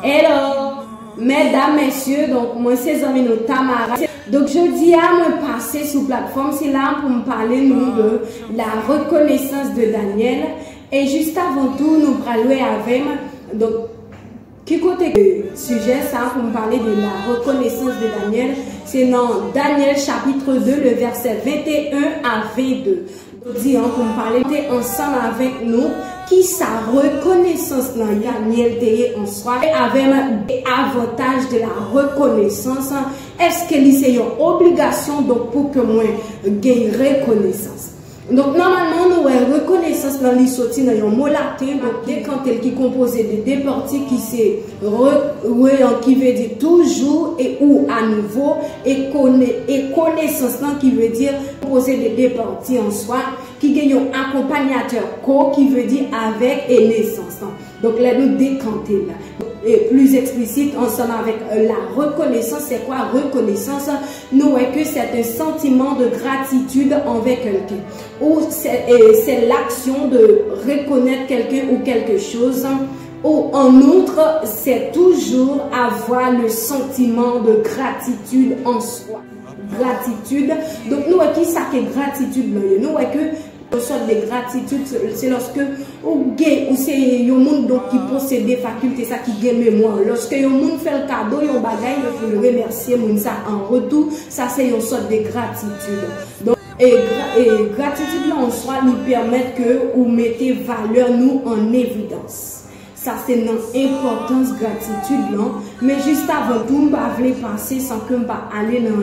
Hello, mesdames, messieurs, donc moi c'est Zamino Tamara. Donc je dis à moi passer sur plateforme, c'est là pour me parler nous de la reconnaissance de Daniel. Et juste avant tout, nous parlons avec donc qui côté sujet ça pour me parler de la reconnaissance de Daniel, c'est dans Daniel chapitre 2, le verset 21 à 22. Donc dis pour me parler ensemble avec nous qui sa reconnaissance dans Daniel teye en soi avec des avantages de la reconnaissance. Est-ce que c'est une obligation donc pour que moi gagne reconnaissance? Donc normalement nous avons reconnaissance dans les sorties dans un mot latin donc des cantels qui composé de deux parties qui c'est qui veut dire toujours et ou à nouveau et connaissance qui veut dire composé de deux parties en soi qui gagne un accompagnateur qui veut dire avec et naissance. Donc là nous décanter là. Et plus explicite ensemble avec la reconnaissance. C'est quoi reconnaissance? Nous voyons que c'est un sentiment de gratitude envers quelqu'un. Ou c'est l'action de reconnaître quelqu'un ou quelque chose. Ou en outre, c'est toujours avoir le sentiment de gratitude en soi. Gratitude. Donc nous voyons qui ça que gratitude. Nous voyons que une sorte de gratitude, c'est lorsque ou c'est un monde qui possède des facultés ça qui gagne mémoire. Lorsque un monde fait le cadeau, un bagage, il faut le remercier ça en retour. Ça c'est une sorte de gratitude. Donc et gratitude là en soi nous permet que vous mettez valeur nous en évidence. Ça c'est une importance gratitude là. Mais juste avant tout, je vais passer sans que je aller dans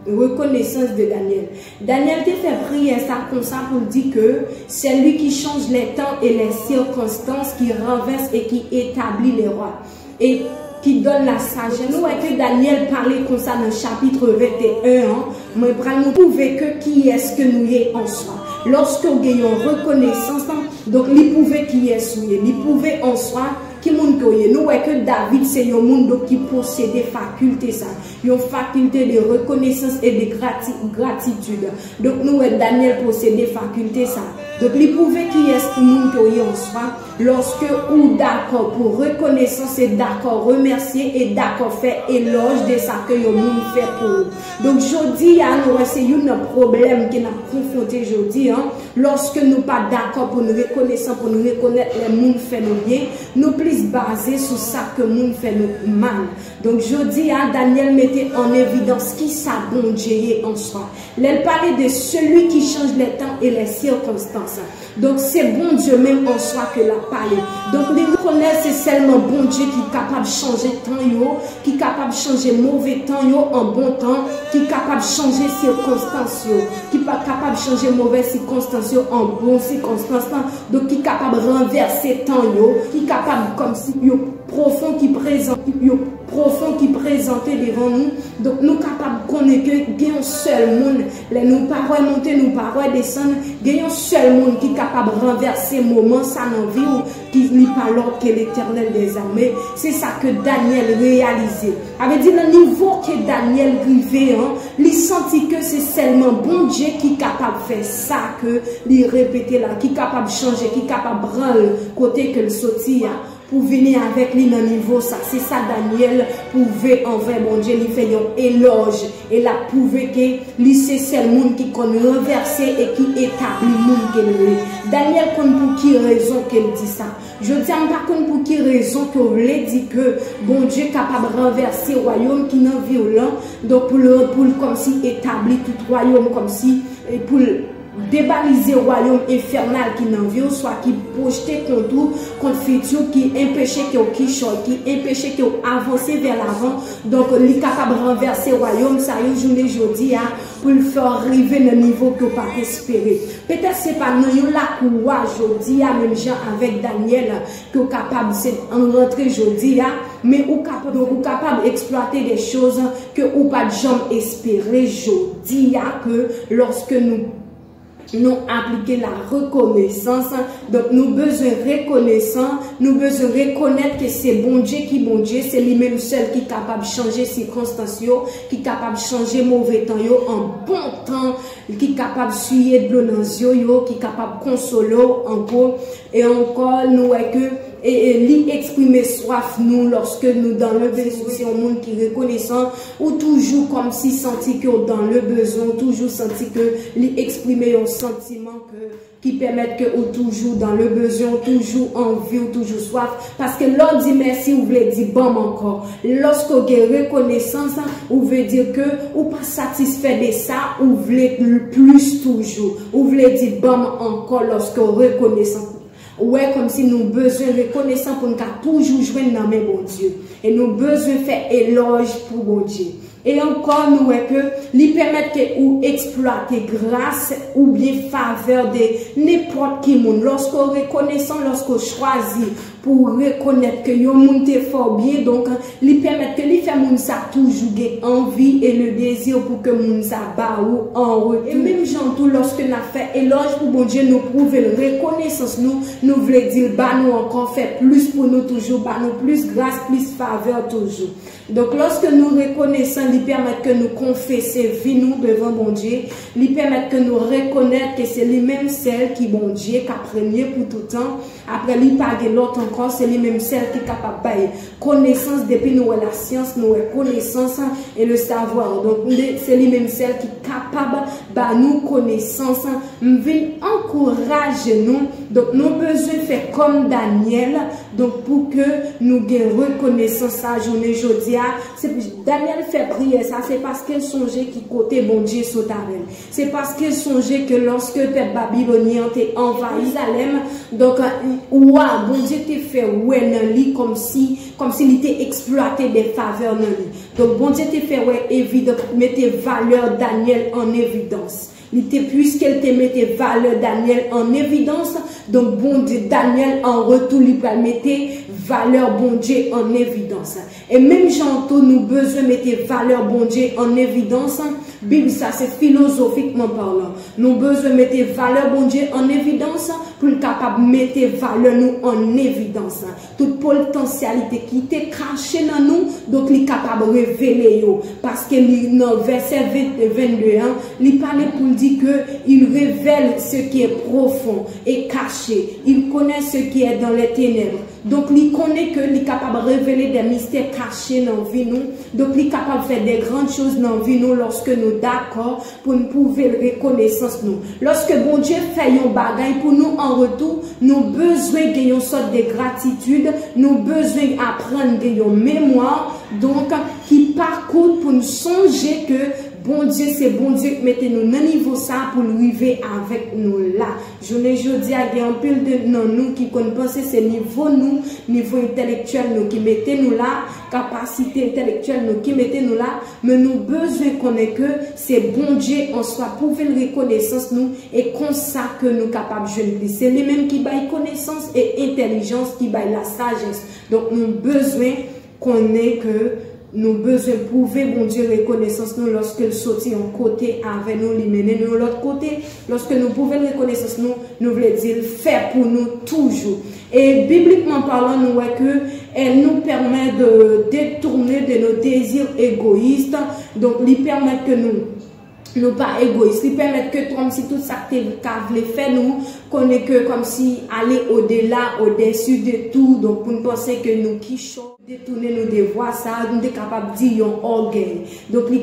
reconnaissance de Daniel. Daniel te fait prier ça comme ça pour dire que c'est lui qui change les temps et les circonstances, qui renverse et qui établit les rois et qui donne la sagesse. Nous que Daniel parlait comme ça dans le chapitre 21. Mais nous prouver que qui est-ce que nous y en soi. Lorsque nous gagnons reconnaissance, donc il pouvait qui est nous, il pouvait en soi. Qui monde que nous voyons que David c'est un monde qui possède des facultés ça, une faculté de reconnaissance et de gratitude. Donc nous voyons Daniel possède des facultés ça. Donc il pouvait qui est ce monde que en soi lorsque ou d'accord pour reconnaissance et d'accord remercier et d'accord faire éloge de ça que le monde fait pour nous. Donc aujourd'hui nous c'est un problème qui nous confronté aujourd'hui lorsque nous pas d'accord pour nous reconnaissance pour nous reconnaître les monde fait nous bien nous basé sur ça que monde fait nous mal. Donc je dis à Daniel mettait en évidence qui ça bon Dieu en soi. Elle parlait de celui qui change les temps et les circonstances. Donc c'est bon Dieu même en soi que la parle. Donc les reconnaître c'est seulement bon Dieu qui est capable de changer temps yo, qui est capable de changer mauvais temps yo en bon temps, qui est capable de changer circonstances yo, qui est capable de changer mauvaises circonstances yo en bonnes circonstances. Donc qui est capable de renverser temps yo, qui est capable comme si yo profond qui présente devant nous. Donc nous capables de connaître que un seul monde, les nous parois monter, nous parois descendre, un seul monde qui est capable de renverser moment ça dans vie ou qui n'est pas l'ordre que l'Éternel des armées. C'est ça que Daniel réalisait. Avait dit le niveau que Daniel vivait, il sentit que c'est seulement bon Dieu qui est capable de faire ça que il répétait là, qui est capable de changer, qui est capable de prendre côté que le sortit pour venir avec lui dans le niveau ça. C'est ça Daniel pouvait envers mon Dieu, il fait un éloge et la prouvé que lui c'est seul monde qui connaît renverser et qui établit le monde qu'elle est. Daniel connaît pour qui raison qu'elle dit ça. Je dis pas pour qui raison que vous voulez dire que bon Dieu est capable de renverser le royaume qui n'est violent, donc pour comme si établir tout royaume comme si pour débaliser le royaume infernal qui n'en vient, soit qui projeté contre futur, qui empêchait qui chante, qui empêchait qui avancer vers l'avant. Donc, il est capable de renverser le royaume, ça y est, journée aujourd'hui, pour le faire arriver à un niveau que vous pas espérer. Peut-être que ce n'est pas nous la courage aujourd'hui, même gens avec Daniel, que vous capable de rentrer aujourd'hui, mais vous capable d'exploiter des choses que vous pas jamais espérer aujourd'hui, que lorsque nous appliquer la reconnaissance. Donc nous besoin reconnaissant, nous besoin reconnaître que c'est bon Dieu, c'est lui-même seul qui est capable de changer circonstances, qui est capable de changer mauvais temps en bon temps, qui est capable de suyer de l'eau dans les yeux, qui est capable de consoler encore et encore. Nous voyons que li exprimer soif nous lorsque nous dans le besoin, c'est un monde qui est reconnaissant, ou toujours comme si senti que dans le besoin, toujours senti que li exprimer un sentiment qui permettent que ou toujours dans le besoin, toujours envie, ou toujours soif, parce que l'on dit merci, ou voulez dire bon encore. Lorsque vous avez reconnaissance, ou veut dire que ou pas satisfait de ça, ou voulez plus toujours, ou voulez dire bon encore lorsque vous reconnaissance. Ouais, comme si nous besoin de reconnaissance pour nous toujours jouer dans mes bon Dieu. Et nous besoin de faire éloge pour bon Dieu. Et encore, nous, que, lui permettre que ou exploiter grâce ou bien faveur de n'importe qui monde. Lorsqu'on reconnaissant, lorsqu'on choisit pour reconnaître que yon monde est fort bien, donc, lui permettre que lui fait moun ça toujours envie et le désir pour que moun ça ba ou en retour. Et même gens tout, lorsque nous fait éloge pour bon Dieu, nous prouver reconnaissance, nous voulons dire, bah, nous encore fait plus pour nous toujours, bah, nous plus grâce, plus faveur toujours. Donc, lorsque nous reconnaissons, lui permettre que nous confessions vie nous devant bon Dieu, lui permettre que nous reconnaître que c'est lui-même celle qui bon Dieu, qui a premier pour tout temps. Après, lui parler l'autre encore, c'est lui-même celle qui est capable de connaissance depuis nous la science, nous connaissance et le savoir. Donc, c'est lui-même celle qui est capable de nous connaissance. Nous venons encourager nous. Donc, nous besoin de faire comme Daniel. Donc, pour que nous ayons reconnaissance à journée aujourd'hui. Daniel fait prier ça, c'est parce qu'il songeait qui côté bon Dieu sur Tavel. C'est parce qu'il songeait que lorsque le peuple babylonien était envahi Jérusalem, donc, ouah, bon Dieu t'a fait ouais dans lui comme s'il était exploité des faveurs dans lui. Donc, bon Dieu t'a fait ouais évident, mettez valeur Daniel en évidence. Puisqu'elle te mettait valeur Daniel en évidence, donc bon Dieu, Daniel en retour, lui mettait valeur bon Dieu en évidence. Et même j'entends nous besoin de mettre valeur bon Dieu en évidence. Bible, ça c'est philosophiquement parlant. Nous besoin de mettre valeur bon Dieu en évidence pour être capable de mettre valeur nous en évidence. Toute potentialité qui était cachée dans nous, donc il est capable de révéler. Parce que dans verset 22, il parle pour dire qu'il révèle ce qui est profond et caché. Il connaît ce qui est dans les ténèbres. Donc il connaît que il est capable de révéler des mystères cachés dans la vie nous. Donc il est capable de faire des grandes choses dans la vie nous lorsque nous d'accord pour nous prouver la reconnaissance nous. Lorsque bon Dieu fait un bagage pour nous en retour, nous besoin de une sorte de gratitude, nous besoin d'apprendre une mémoire donc qui parcourt pour nous songer que bon Dieu, c'est bon Dieu qui mettez nous dans niveau ça pour arriver avec nous là. Je ne dis à un pile de nous qui pensent c'est niveau nous, niveau intellectuel nous qui mettez nous là, capacité intellectuelle nous qui mettez nous là, mais nous besoin qu'on ait que c'est bon Dieu en soit pour faire reconnaissance nous et comme ça que nous capables de jouer. C'est lui-même qui baille connaissance et intelligence qui baille la sagesse. Donc nous besoin qu'on ait que nous besoin de prouver bon Dieu reconnaissance nous lorsque le sortit en côté avec nous, lui mener nous l'autre côté. Lorsque nous pouvons reconnaissance nous voulons dire faire pour nous toujours. Et bibliquement parlant, nous voyons que elle nous permet de détourner de nos désirs égoïstes. Donc, lui permet que nous pas égoïstes, lui permettre que comme si tout ça que vous fait nous connaît que comme si aller au-delà, au-dessus de tout. Donc pour nous penser que nous qui détourner nous de voir ça, nous sommes capables de dire un orgueil. Donc lui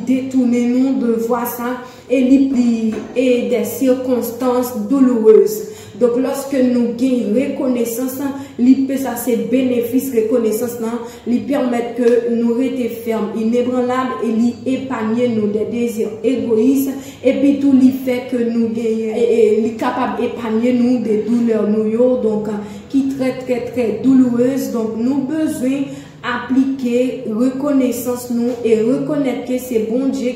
détourner nous de voir ça et des circonstances douloureuses. Donc lorsque nous gagnons reconnaissance, ça c'est bénéfice reconnaissance, lui permettre que nous restions fermes, inébranlables et lui épargner nous des désirs égoïstes et puis tout lui fait que nous gagnons et lui capable d'épargner nous des douleurs nous donc qui très douloureuses. Donc nous besoin appliquer reconnaissance nous et reconnaître que c'est bon Dieu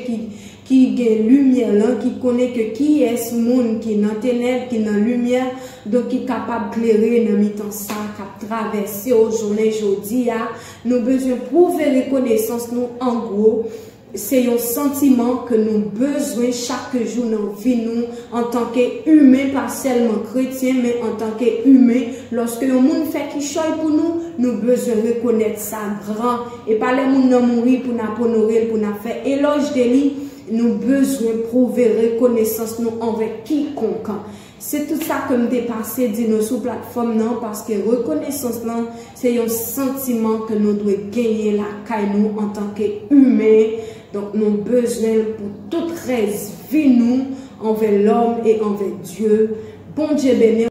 qui gagne lumière là, qui connaît que qui est ce monde qui est dans ténèbres, qui est dans lumière, donc qui est capable d'éclairer dans mi-temps ça, qui a traversé aujourd'hui, nous besoin de prouver reconnaissance nous en gros. C'est un sentiment que nous besoin chaque jour dans la vie nous en tant qu'humain, pas seulement chrétien, mais en tant qu'humain. Lorsque le monde fait qui choisit pour nous, nous besoin reconnaître ça grand. Et pas les gens non mourir pour nous honorer, pour nous faire éloge de lui. Nous besoin prouver reconnaissance nous envers quiconque. C'est tout ça que me dépassé dit nous sur plateforme non parce que reconnaissance non c'est un sentiment que nous devons gagner la caille nous en tant qu'humains. Donc nous avons besoin pour toute vie nous envers l'homme et envers Dieu. Bon Dieu béni.